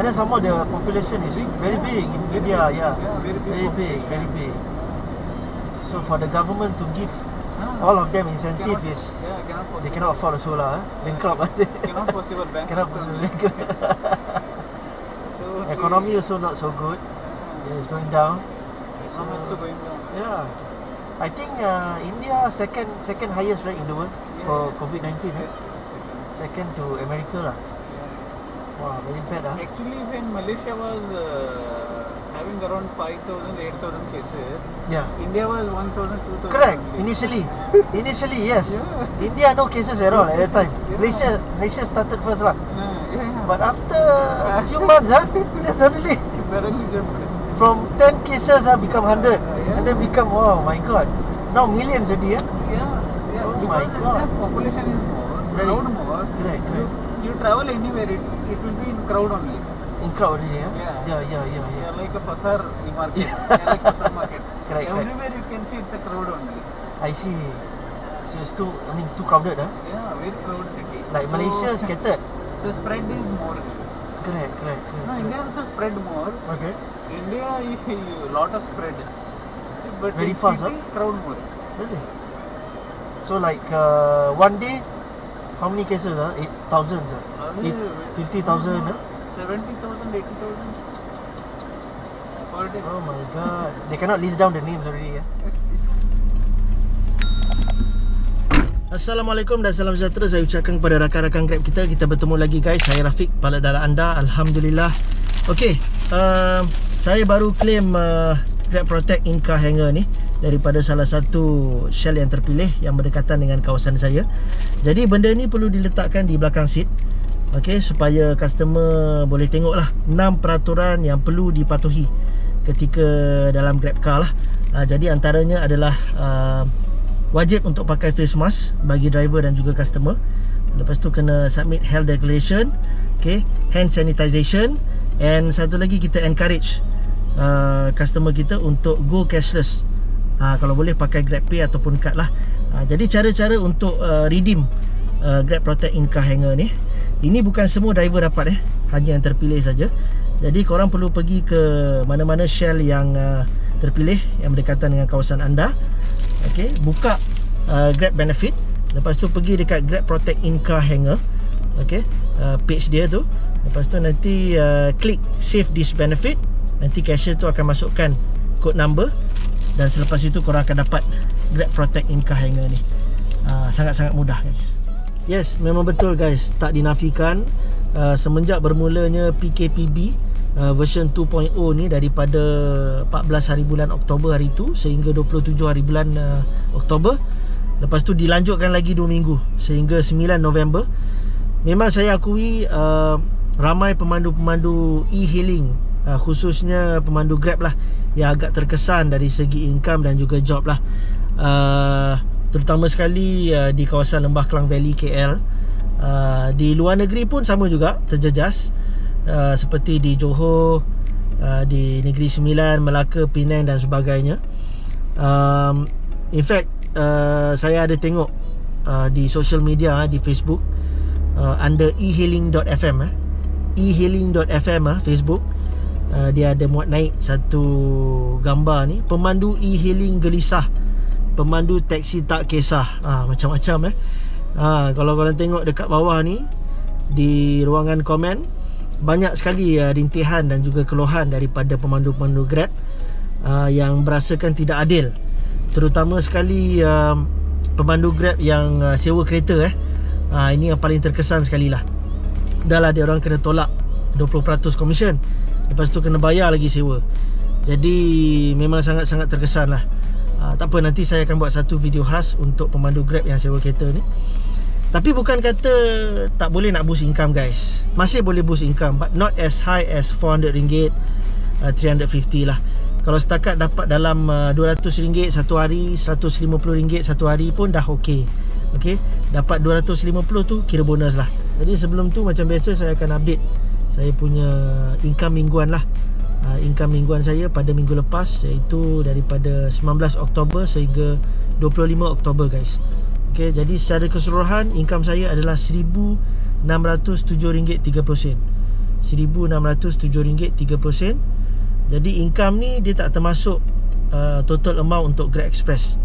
And then some more the population is very big in India. Yeah, very big. So for the government to give all of them incentive is they cannot afford also lah. Bankrupt. Cannot possible bank. Cannot possible bankrupt. So Economy also not so good. It is going down. economy also going down. Yeah, I think India second highest rate in the world for COVID-19. Second to America lah. Wow, very bad ah. Actually, when Malaysia was having around 5,000, 8,000 cases, Yeah. India was 1,000, 2,000. Correct. only. Initially, yes. Yeah. India no cases at all at that time. Malaysia started first lah. Yeah. But after a few months, then suddenly Suddenly jumped. from 10 cases become 100, and then become, oh my god, now millions already. Yeah. Oh my Because God. the population is more, Very- crowd more. Correct. You travel anywhere, it will be in crowd only. In crowd already, Yeah. Yeah. Like a pasar market. Like pasar market. Correct. Everywhere you can see it's a crowd only. I see. So it's too crowded, huh? Yeah, very crowd city. Like Malaysia scattered. So spread is more. Correct. No, India also spread more. Okay. India, lot of spread. But Very in fast, city, crowd more. Really? So like one day, how many cases? 8,000, Only 50,000. 70,000, 80,000 per day. Oh my god. They cannot list down the names already. Assalamualaikum dan salam sejahtera saya ucapkan kepada rakan-rakan Grab kita. Kita bertemu lagi guys. Saya Rafiq, pilot dalam anda. Alhamdulillah. Okay, saya baru claim Grab Protect in-car hanger ni daripada salah satu Shell yang terpilih yang berdekatan dengan kawasan saya. Jadi benda ni perlu diletakkan di belakang seat, okay, supaya customer boleh tengok lah 6 peraturan yang perlu dipatuhi ketika dalam Grab car lah. Jadi antaranya adalah wajib untuk pakai face mask bagi driver dan juga customer. Lepas tu kena submit health declaration, okay, hand sanitization, and satu lagi kita encourage customer kita untuk go cashless. Kalau boleh pakai GrabPay ataupun kad lah. Jadi cara-cara untuk redeem Grab Protect in-car hanger ni, ini bukan semua driver dapat, hanya yang terpilih saja. Jadi korang perlu pergi ke mana-mana Shell yang terpilih yang berdekatan dengan kawasan anda. Okay, buka Grab Benefit. Lepas tu pergi dekat Grab Protect in-car hanger, okay, page dia tu. Lepas tu nanti klik Save this benefit. Nanti cashier tu akan masukkan code number, dan selepas itu korang akan dapat Grab Protect in-car hanger ni. Sangat-sangat mudah guys. Yes, memang betul guys, tak dinafikan. Semenjak bermulanya PKPB version 2.0 ni daripada 14 hari bulan Oktober hari tu sehingga 27 hari bulan Oktober. Lepas tu dilanjutkan lagi 2 minggu sehingga 9 November. Memang saya akui ramai pemandu-pemandu e-hailing, khususnya pemandu Grab lah, yang agak terkesan dari segi income dan juga job lah. Terutama sekali di kawasan Lembah Klang Valley KL. Di luar negeri pun sama juga, terjejas. Seperti di Johor, di Negeri Sembilan, Melaka, Penang dan sebagainya. In fact, saya ada tengok di social media, di Facebook, under ehailing.fm, ehailing.fm Facebook, dia ada muat naik satu gambar ni, pemandu e-hailing gelisah, pemandu taksi tak kisah. Macam-macam kalau korang tengok dekat bawah ni, di ruangan komen, banyak sekali rintihan dan juga keluhan daripada pemandu-pemandu Grab yang berasakan tidak adil. Terutama sekali pemandu Grab yang sewa kereta. Ini yang paling terkesan sekali lah. Dah lah dia orang kena tolak 20% komisen, lepas tu kena bayar lagi sewa. Jadi memang sangat-sangat terkesan lah. Tak apa, nanti saya akan buat satu video khas untuk pemandu Grab yang sewa kereta ni. Tapi bukan kata tak boleh nak boost income guys. Masih boleh boost income, but not as high as RM400, RM350 lah. Kalau setakat dapat dalam RM200 satu hari, RM150 satu hari pun dah okey. Okay, dapat RM250 tu kira bonus lah. Jadi sebelum tu macam biasa saya akan update saya punya income mingguan lah. Income mingguan saya pada minggu lepas, iaitu daripada 19 Oktober sehingga 25 Oktober guys. Okay, jadi secara keseluruhan income saya adalah RM1,607.30. RM1,607.30. Jadi income ni dia tak termasuk total amount untuk Grab Express.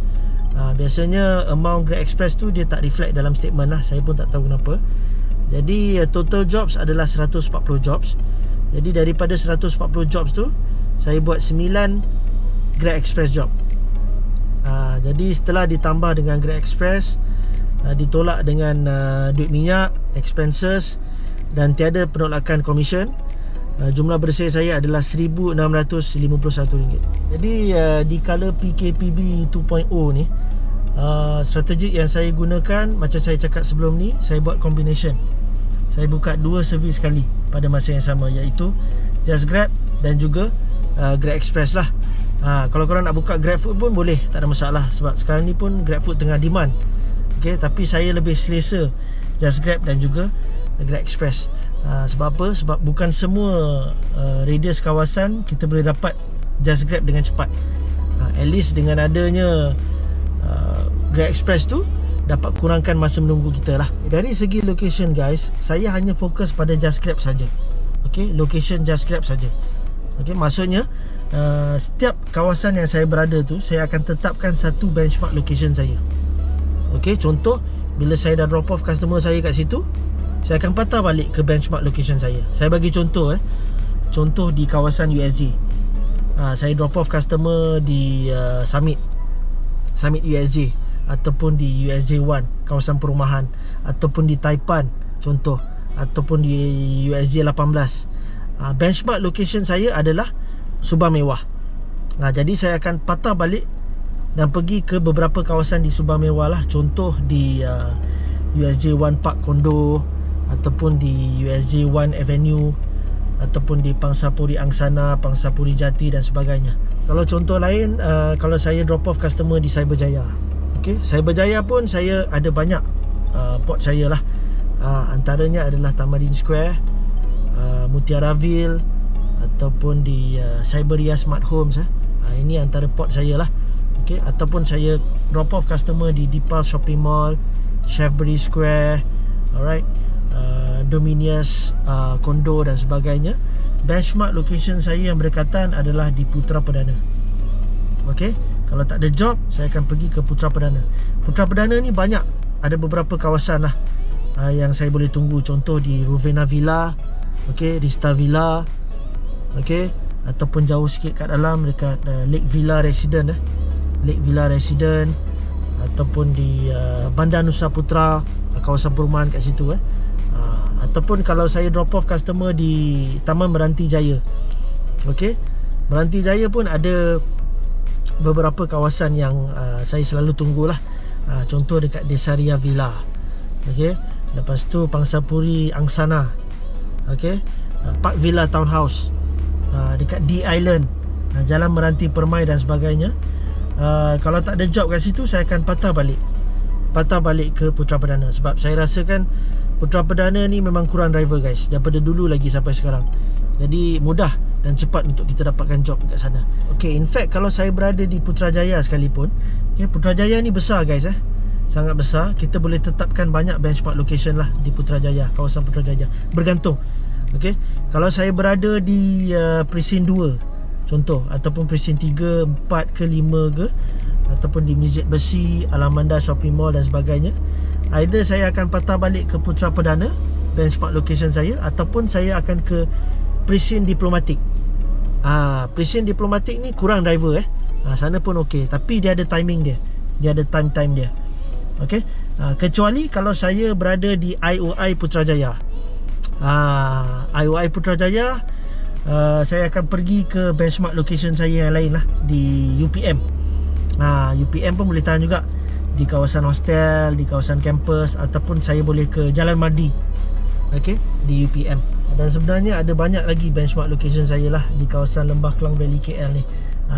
Biasanya amount Grab Express tu dia tak reflect dalam statement lah. Saya pun tak tahu kenapa. Jadi total jobs adalah 140 jobs. Jadi daripada 140 jobs tu, saya buat 9 Grab Express job. Jadi setelah ditambah dengan Grab Express, ditolak dengan duit minyak, expenses dan tiada penolakan komisen, jumlah bersih saya adalah RM1,651. Jadi di kala PKPB 2.0 ni, strategi yang saya gunakan, macam saya cakap sebelum ni, saya buat combination. Saya buka 2 servis sekali pada masa yang sama, iaitu Just Grab dan juga Grab Express lah. Kalau korang nak buka Grab Food pun boleh, tak ada masalah. Sebab sekarang ni pun Grab Food tengah demand. Tapi saya lebih selesa Just Grab dan juga Grab Express. Sebab apa? Sebab bukan semua radius kawasan kita boleh dapat Just Grab dengan cepat. At least dengan adanya Grab Express tu, dapat kurangkan masa menunggu kita lah. Dari segi location guys, saya hanya fokus pada Just Grab saja. Location Just Grab saja. Maksudnya setiap kawasan yang saya berada tu, saya akan tetapkan satu benchmark location saya. Contoh, bila saya dah drop off customer saya kat situ, saya akan patah balik ke benchmark location saya. Saya bagi contoh contoh di kawasan USJ. Saya drop off customer di Summit USJ, ataupun di USJ 1 kawasan perumahan, ataupun di Taipan contoh, ataupun di USJ 18. Benchmark location saya adalah Subang Mewah. Jadi saya akan patah balik dan pergi ke beberapa kawasan di Subang Mewah lah. Contoh di USJ 1 Park Kondo, ataupun di USJ 1 Avenue, ataupun di Pangsapuri Angsana, Pangsapuri Jati dan sebagainya. Kalau contoh lain, kalau saya drop off customer di Cyberjaya, Cyberjaya pun saya ada banyak port saya lah. Antaranya adalah Tamadin Square, Mutiaraville, ataupun di Cyberia Smart Homes. Ini antara port saya lah. Ataupun saya drop off customer di Deepal Shopping Mall, Chevrolet Square, alright, Dominious Kondo dan sebagainya. Benchmark location saya yang berdekatan adalah di Putra Perdana. Kalau tak ada job, saya akan pergi ke Putra Perdana. Putra Perdana ni banyak, ada beberapa kawasan lah yang saya boleh tunggu. Contoh di Rovena Villa, Rista Villa, ataupun jauh sikit kat dalam dekat Lake Villa Resident, Lake Villa Resident, ataupun di Bandar Nusa Putra, kawasan perumahan kat situ. Ataupun kalau saya drop off customer di Taman Meranti Jaya, Meranti Jaya pun ada beberapa kawasan yang saya selalu tunggulah. Contoh dekat Desaria Villa, lepas tu Pangsapuri Angsana, Park Villa Townhouse, dekat D Island, Jalan Meranti Permai dan sebagainya. Kalau tak ada job kat situ, saya akan patah balik ke Putra Perdana. Sebab saya rasakan Putra Perdana ni memang kurang driver guys, daripada dulu lagi sampai sekarang. Jadi mudah dan cepat untuk kita dapatkan job dekat sana. In fact kalau saya berada di Putrajaya sekalipun, Putrajaya ni besar guys, sangat besar. Kita boleh tetapkan banyak benchmark location lah di Putrajaya, kawasan Putrajaya. Bergantung. Kalau saya berada di Precinct 2 contoh, ataupun Precinct 3, 4 ke 5 ke, ataupun di Masjid Besi, Alamanda Shopping Mall dan sebagainya, either saya akan patah balik ke Putra Perdana, benchmark location saya, ataupun saya akan ke Precinct Diplomatic. Precinct Diplomatic ni kurang driver sana pun tapi dia ada timing dia, dia ada time dia. Kecuali kalau saya berada di IOI Putrajaya. IOI Putrajaya, saya akan pergi ke benchmark location saya yang lain lah, di UPM. UPM pun boleh tahan juga, di kawasan hostel, di kawasan kampus, ataupun saya boleh ke Jalan Mardi, di UPM. Dan sebenarnya ada banyak lagi benchmark location saya lah di kawasan Lembah Kelang Valley KL ni.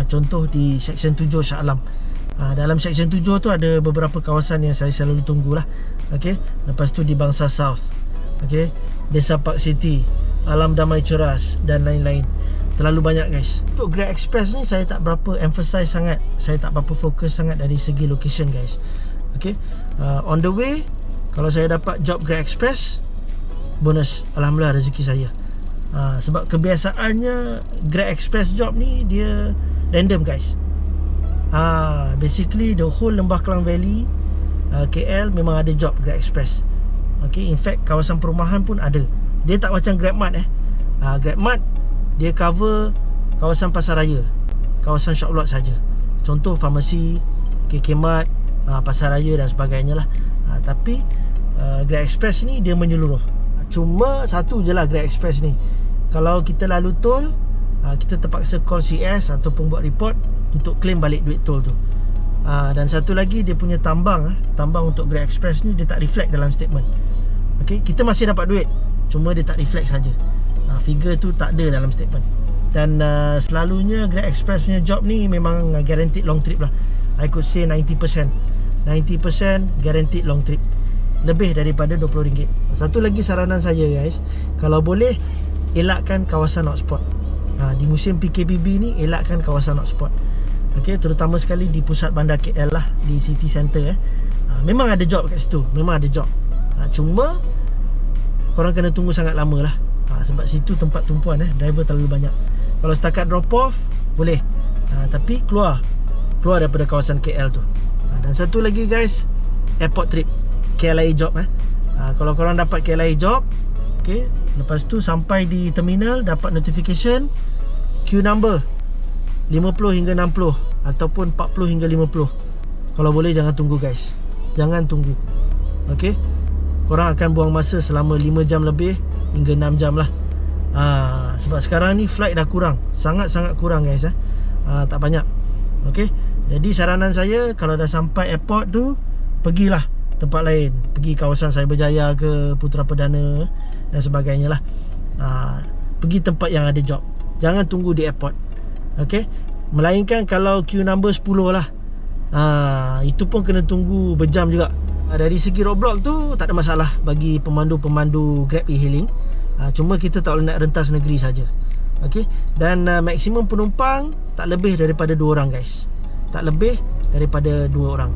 Contoh di Section 7 Shah Alam. Dalam Section 7 tu ada beberapa kawasan yang saya selalu tunggu lah. Lepas tu di Bangsa South, Desa Park City, Alam Damai Ceras dan lain-lain. Terlalu banyak guys. Untuk Grab Express ni saya tak berapa emphasize sangat, saya tak berapa fokus sangat dari segi location guys. On the way, kalau saya dapat job Grab Express, bonus, alhamdulillah rezeki saya. Sebab kebiasaannya Grab Express job ni dia random guys. Basically the whole Lembah Kelang Valley, KL memang ada job Grab Express. Okay, in fact kawasan perumahan pun ada. Dia tak macam GrabMart GrabMart dia cover kawasan pasaraya, kawasan shop lot saja. Contoh farmasi, KK Mart, pasar raya dan sebagainya lah. Tapi Grab Express ni dia menyeluruh. Cuma satu je lah Grab Express ni, kalau kita lalu tol, kita terpaksa call CS ataupun buat report untuk claim balik duit tol tu. Dan satu lagi dia punya tambang untuk Grab Express ni dia tak reflect dalam statement. Okay, kita masih dapat duit, cuma dia tak reflect saja. Figure tu tak ada dalam statement. Dan selalunya Grab Express punya job ni memang guaranteed long trip lah. I could say 90% guaranteed long trip, lebih daripada RM20. Satu lagi saranan saya guys, kalau boleh elakkan kawasan hotspot. Di musim PKPB ni elakkan kawasan hotspot. Okay, terutama sekali di pusat bandar KL lah, di city center memang ada job kat situ, memang ada job. Cuma korang kena tunggu sangat lama lah. Sebab situ tempat tumpuan driver terlalu banyak. Kalau setakat drop off boleh, tapi keluar daripada kawasan KL tu. Dan satu lagi guys, airport trip, KLIA job. Kalau korang dapat KLIA job, okay, lepas tu sampai di terminal dapat notification queue number 50 hingga 60 ataupun 40 hingga 50. Kalau boleh jangan tunggu guys, jangan tunggu. Okay, korang akan buang masa selama 5 jam lebih hingga 6 jam lah. Sebab sekarang ni flight dah kurang, sangat-sangat kurang guys. Tak banyak. Okay, jadi saranan saya, kalau dah sampai airport tu, pergilah tempat lain. Pergi kawasan Cyberjaya ke Putra Perdana dan sebagainya lah. Pergi tempat yang ada job, jangan tunggu di airport. Okay, melainkan kalau queue number 10 lah, itu pun kena tunggu berjam juga. Dari segi roadblock tu tak ada masalah bagi pemandu-pemandu Grab e-hailing. Cuma kita tak boleh nak rentas negeri saja. Okay, dan maksimum penumpang tak lebih daripada 2 orang guys, tak lebih daripada 2 orang.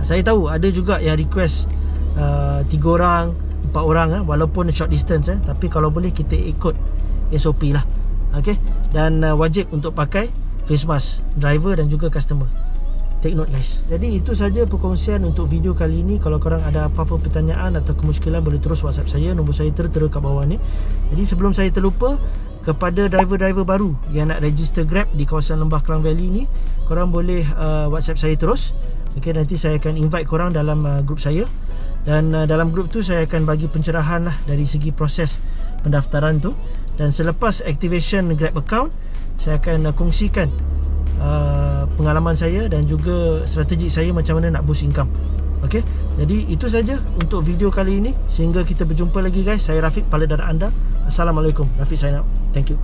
Saya tahu ada juga yang request 3 orang, 4 orang walaupun short distance tapi kalau boleh kita ikut SOP lah. Okay, dan wajib untuk pakai face mask, driver dan juga customer. Take note guys. Jadi itu saja perkongsian untuk video kali ini. Kalau korang ada apa-apa pertanyaan atau kemusykilan, boleh terus WhatsApp saya. Nombor saya tertera kat bawah ni. Jadi sebelum saya terlupa, kepada driver-driver baru yang nak register Grab di kawasan Lembah Kelang Valley ni, korang boleh WhatsApp saya terus. Okay, nanti saya akan invite korang dalam grup saya. Dan dalam grup tu saya akan bagi pencerahan lah dari segi proses pendaftaran tu. Dan selepas activation Grab account, saya akan kongsikan pengalaman saya dan juga strategi saya macam mana nak boost income. Okay, jadi itu saja untuk video kali ini. Sehingga kita berjumpa lagi guys. Saya Rafiq, kepala darah anda. Assalamualaikum. Rafiq sign out. Thank you.